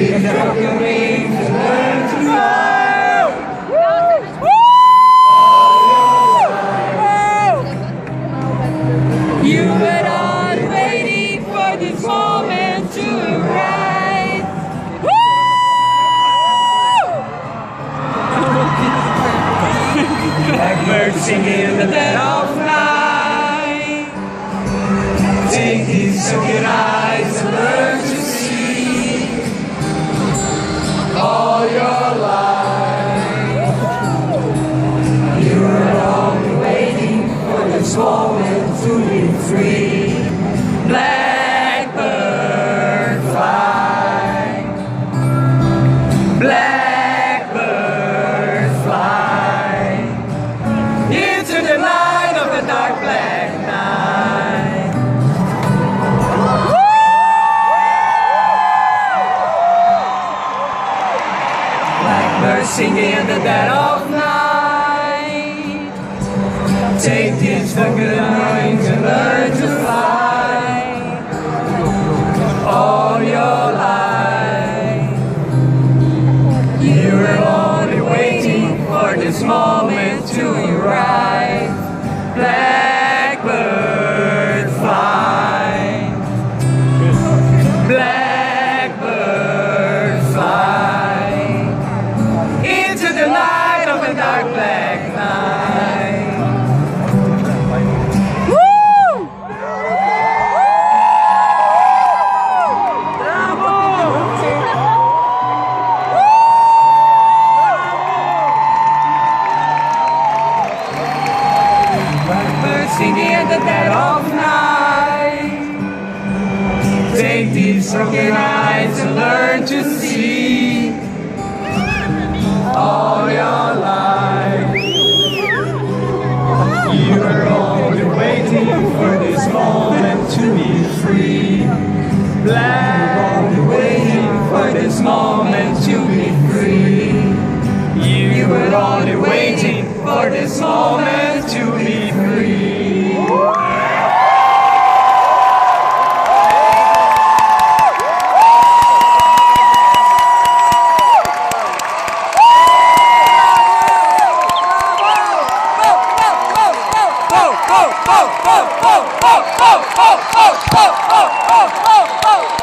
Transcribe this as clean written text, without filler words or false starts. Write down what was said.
Take broken wings and learn to fly. You were all waiting for this moment to arise. Blackbird singing in the dead of night. Take these sunken eyes and learn to see all your life. You were only waiting for this moment to be free. Blackbird fly. Blackbird fly into the light of the dark black night. Blackbird singing in the dead of night. Take these broken wings and learn to fly all your life. You were only waiting for this moment to arrive. Blackbird fly. Blackbird fly into the light of the dark black night. Singing at the dead of night. Take these broken eyes and learn to see all your life. You were only waiting for this moment to be free. Only waiting for this moment to be free. You were only waiting for this moment to be free. Oh!